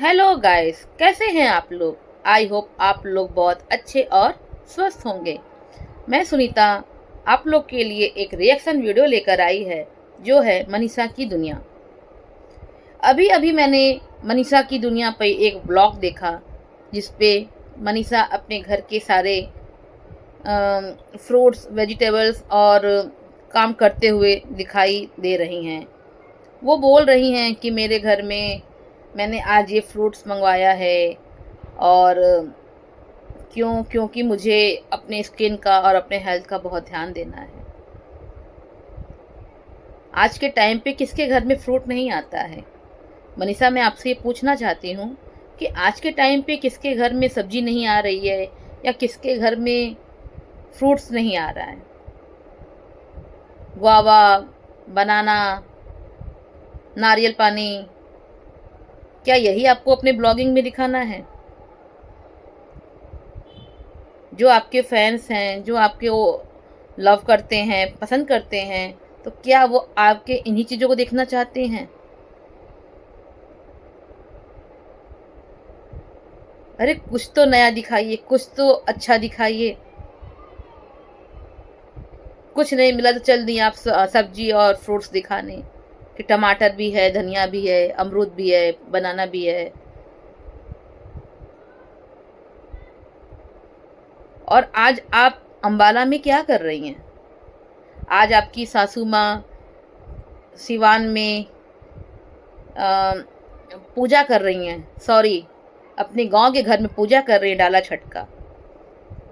Hello guys, कैसे हैं आप लोग। आई होप आप लोग बहुत अच्छे और स्वस्थ होंगे। मैं सुनीता आप लोग के लिए एक रिएक्शन वीडियो लेकर आई है जो है मनीषा की दुनिया। अभी अभी मैंने मनीषा की दुनिया पे एक ब्लॉग देखा जिसपे मनीषा अपने घर के सारे फ्रूट्स वेजिटेबल्स और काम करते हुए दिखाई दे रही हैं। वो बोल रही हैं कि मेरे घर में मैंने आज ये फ्रूट्स मंगवाया है और क्योंकि मुझे अपने स्किन का और अपने हेल्थ का बहुत ध्यान देना है। आज के टाइम पे किसके घर में फ्रूट नहीं आता है। मनीषा, मैं आपसे ये पूछना चाहती हूँ कि आज के टाइम पे किसके घर में सब्जी नहीं आ रही है या किसके घर में फ्रूट्स नहीं आ रहा है। गुआवा, बनाना, नारियल पानी, क्या यही आपको अपने ब्लॉगिंग में दिखाना है। जो आपके फैंस हैं, जो आपके वो लव करते हैं, पसंद करते हैं, तो क्या वो आपके इन्हीं चीज़ों को देखना चाहते हैं। अरे कुछ तो नया दिखाइए, कुछ तो अच्छा दिखाइए। कुछ नहीं मिला तो चल दिए आप सब्जी और फ्रूट्स दिखाने कि टमाटर भी है, धनिया भी है, अमरूद भी है, बनाना भी है। और आज आप अंबाला में क्या कर रही हैं। आज आपकी सासू माँ सिवान में पूजा कर रही हैं, सॉरी अपने गांव के घर में पूजा कर रही हैं डाला छठ का।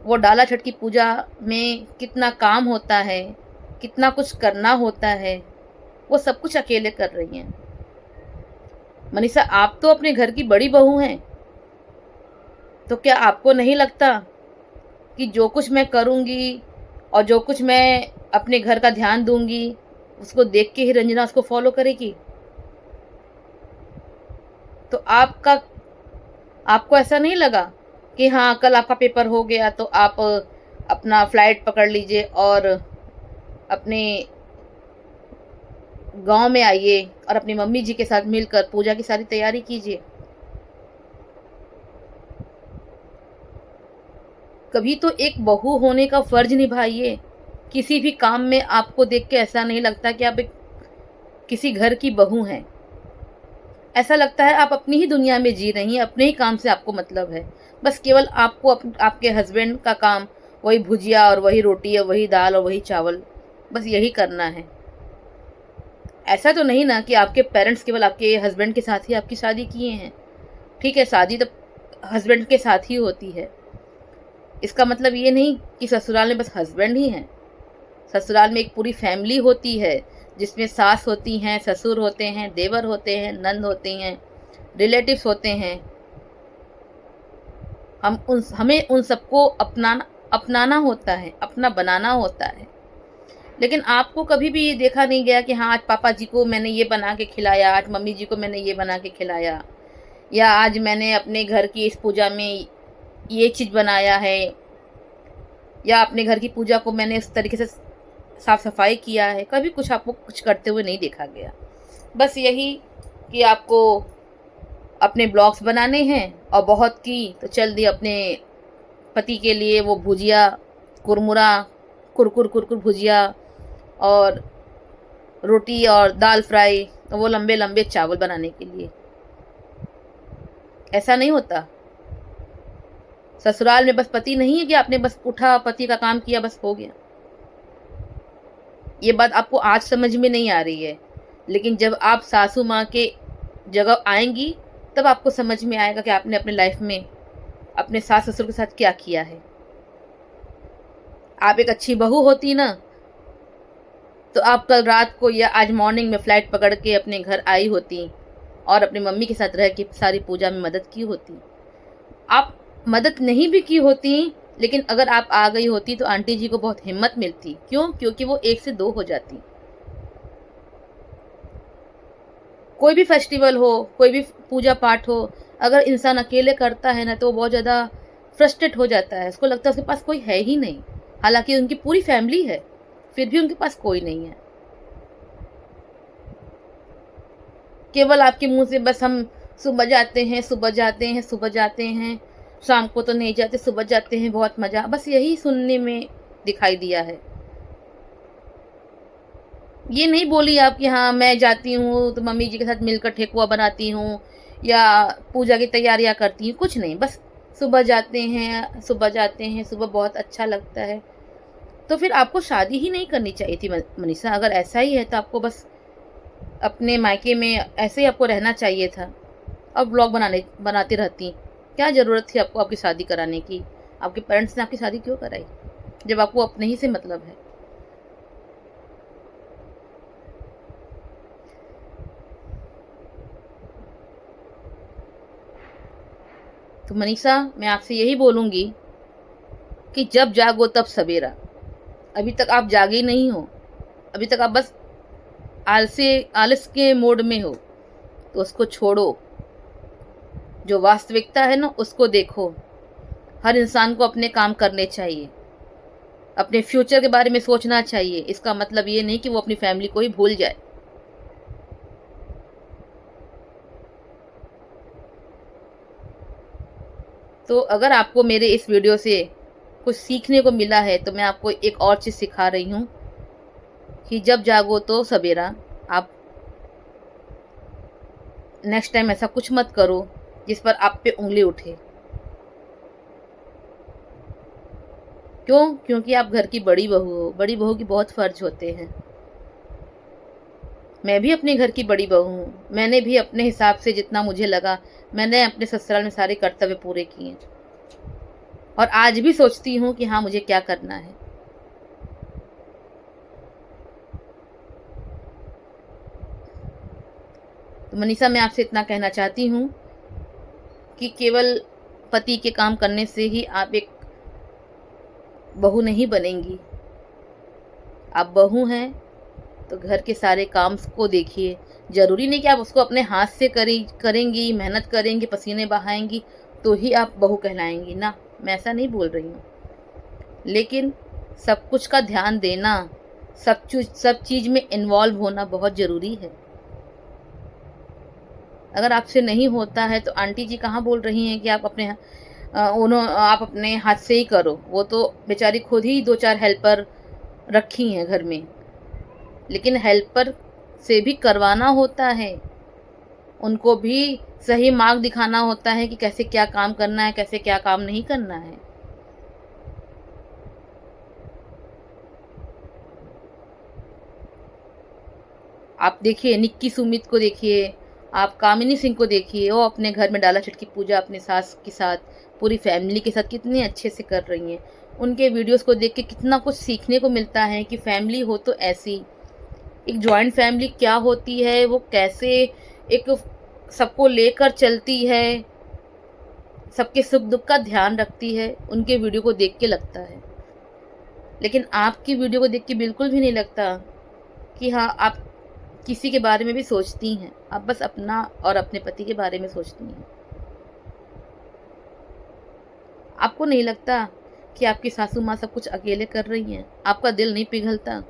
वो डाला छठ की पूजा में कितना काम होता है, कितना कुछ करना होता है, वो सब कुछ अकेले कर रही हैं। मनीषा, आप तो अपने घर की बड़ी बहू हैं, तो क्या आपको नहीं लगता कि जो कुछ मैं करूँगी और जो कुछ मैं अपने घर का ध्यान दूंगी उसको देख के ही रंजना उसको फॉलो करेगी। तो आपको ऐसा नहीं लगा कि हाँ कल आपका पेपर हो गया तो आप अपना फ्लाइट पकड़ लीजिए और अपने गांव में आइए और अपनी मम्मी जी के साथ मिलकर पूजा की सारी तैयारी कीजिए। कभी तो एक बहू होने का फर्ज निभाइए। किसी भी काम में आपको देख के ऐसा नहीं लगता कि आप एक किसी घर की बहू हैं। ऐसा लगता है आप अपनी ही दुनिया में जी रही हैं, अपने ही काम से आपको मतलब है। बस केवल आपको आपके हस्बैंड का काम वही भुजिया और वही रोटी और वही दाल और वही चावल, बस यही करना है। ऐसा तो नहीं ना कि आपके पेरेंट्स केवल आपके हस्बैंड के साथ ही आपकी शादी किए हैं। ठीक है, शादी तो हस्बैंड के साथ ही होती है। इसका मतलब ये नहीं कि ससुराल में बस हस्बैंड ही हैं। ससुराल में एक पूरी फैमिली होती है जिसमें सास होती हैं, ससुर होते हैं, देवर होते हैं, नंद होते हैं, रिलेटिव्स होते हैं। हमें उन सबको अपनाना होता है, अपना बनाना होता है। लेकिन आपको कभी भी ये देखा नहीं गया कि हाँ आज पापा जी को मैंने ये बना के खिलाया, आज मम्मी जी को मैंने ये बना के खिलाया, या आज मैंने अपने घर की इस पूजा में ये चीज़ बनाया है, या अपने घर की पूजा को मैंने इस तरीके से साफ सफाई किया है। कभी कुछ आपको कुछ करते हुए नहीं देखा गया। बस यही कि आपको अपने ब्लॉग्स बनाने हैं और बहुत की तो चल दी अपने पति के लिए वो भुजिया, कुरमुरा, कुरकुर कुरकुर भुजिया और रोटी और दाल फ्राई, वो लंबे लंबे चावल बनाने के लिए। ऐसा नहीं होता। ससुराल में बस पति नहीं है कि आपने बस उठा पति का काम किया बस हो गया। ये बात आपको आज समझ में नहीं आ रही है, लेकिन जब आप सासू माँ के जगह आएंगी तब आपको समझ में आएगा कि आपने अपने लाइफ में अपने सास ससुर के साथ क्या किया है। आप एक अच्छी बहू होती ना तो आप कल रात को या आज मॉर्निंग में फ्लाइट पकड़ के अपने घर आई होती और अपनी मम्मी के साथ रह के सारी पूजा में मदद की होती। आप मदद नहीं भी की होती, लेकिन अगर आप आ गई होती तो आंटी जी को बहुत हिम्मत मिलती। क्यों? क्योंकि वो 1 से 2 हो जाती। कोई भी फेस्टिवल हो, कोई भी पूजा पाठ हो, अगर इंसान अकेले करता है ना तो वो बहुत ज़्यादा फ्रस्ट्रेट हो जाता है। उसको लगता है उसके पास कोई है ही नहीं, हालांकि उनकी पूरी फैमिली है, फिर भी उनके पास कोई नहीं है। केवल आपके मुंह से बस हम सुबह जाते हैं, सुबह जाते हैं, सुबह जाते हैं, शाम को तो नहीं जाते, सुबह जाते हैं, बहुत मज़ा। बस यही सुनने में दिखाई दिया है। ये नहीं बोली आप कि हाँ, मैं जाती हूँ तो मम्मी जी के साथ मिलकर ठेकुआ बनाती हूँ या पूजा की तैयारियाँ करती हूँ, कुछ नहीं। बस सुबह जाते हैं, सुबह जाते हैं, सुबह बहुत अच्छा लगता है। तो फिर आपको शादी ही नहीं करनी चाहिए थी मनीषा। अगर ऐसा ही है तो आपको बस अपने मायके में ऐसे ही आपको रहना चाहिए था। अब व्लॉग बनाती रहती। क्या ज़रूरत थी आपको आपकी शादी कराने की? आपके पेरेंट्स ने आपकी शादी क्यों कराई, जब आपको अपने ही से मतलब है? तो मनीषा, मैं आपसे यही बोलूँगी कि जब जागो तब सवेरा। अभी तक आप जागे ही नहीं हो, अभी तक आप बस आलस के मोड में हो। तो उसको छोड़ो, जो वास्तविकता है ना उसको देखो। हर इंसान को अपने काम करने चाहिए, अपने फ्यूचर के बारे में सोचना चाहिए। इसका मतलब ये नहीं कि वो अपनी फैमिली को ही भूल जाए। तो अगर आपको मेरे इस वीडियो से कुछ सीखने को मिला है तो मैं आपको एक और चीज़ सिखा रही हूँ कि जब जागो तो सवेरा। आप नेक्स्ट टाइम ऐसा कुछ मत करो जिस पर आप पे उंगली उठे। क्यों? क्योंकि आप घर की बड़ी बहू हो। बड़ी बहू की बहुत फ़र्ज होते हैं। मैं भी अपने घर की बड़ी बहू हूँ। मैंने भी अपने हिसाब से जितना मुझे लगा, मैंने अपने ससुराल में सारे कर्तव्य पूरे किए और आज भी सोचती हूँ कि हाँ, मुझे क्या करना है। तो मनीषा, मैं आपसे इतना कहना चाहती हूँ कि केवल पति के काम करने से ही आप एक बहू नहीं बनेंगी। आप बहू हैं तो घर के सारे काम को देखिए। ज़रूरी नहीं कि आप उसको अपने हाथ से करेंगी, मेहनत करेंगी, पसीने बहाएंगी तो ही आप बहू कहलाएंगी ना। मैं ऐसा नहीं बोल रही हूँ, लेकिन सब कुछ का ध्यान देना, सब चीज़ में इन्वॉल्व होना बहुत ज़रूरी है। अगर आपसे नहीं होता है तो आंटी जी कहाँ बोल रही हैं कि आप आप अपने हाथ से ही करो। वो तो बेचारी खुद ही 2-4 हेल्पर रखी हैं घर में, लेकिन हेल्पर से भी करवाना होता है। उनको भी सही मार्ग दिखाना होता है कि कैसे क्या काम करना है, कैसे क्या काम नहीं करना है। आप देखिए निक्की सुमित को देखिए, आप कामिनी सिंह को देखिए, वो अपने घर में डाला छठ की पूजा अपने सास के साथ, पूरी फैमिली के साथ कितने अच्छे से कर रही हैं। उनके वीडियोस को देख के कितना कुछ सीखने को मिलता है कि फैमिली हो तो ऐसी। एक जॉइंट फैमिली क्या होती है, वो कैसे एक सबको लेकर चलती है, सबके सुख दुख का ध्यान रखती है, उनके वीडियो को देख के लगता है। लेकिन आपकी वीडियो को देख के बिल्कुल भी नहीं लगता कि हाँ, आप किसी के बारे में भी सोचती हैं। आप बस अपना और अपने पति के बारे में सोचती हैं। आपको नहीं लगता कि आपकी सासू माँ सब कुछ अकेले कर रही हैं? आपका दिल नहीं पिघलता?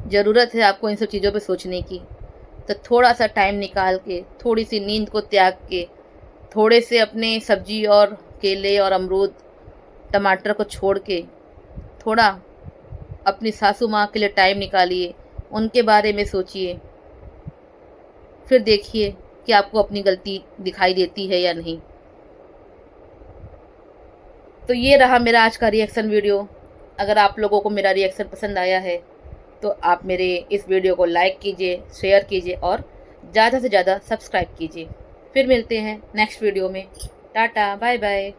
ज़रूरत है आपको इन सब चीज़ों पे सोचने की। तो थोड़ा सा टाइम निकाल के, थोड़ी सी नींद को त्याग के, थोड़े से अपने सब्जी और केले और अमरूद टमाटर को छोड़ के, थोड़ा अपनी सासू माँ के लिए टाइम निकालिए, उनके बारे में सोचिए। फिर देखिए कि आपको अपनी गलती दिखाई देती है या नहीं। तो ये रहा मेरा आज का रिएक्शन वीडियो। अगर आप लोगों को मेरा रिएक्शन पसंद आया है तो आप मेरे इस वीडियो को लाइक कीजिए, शेयर कीजिए और ज़्यादा से ज़्यादा सब्सक्राइब कीजिए। फिर मिलते हैं नेक्स्ट वीडियो में। Tata, bye bye.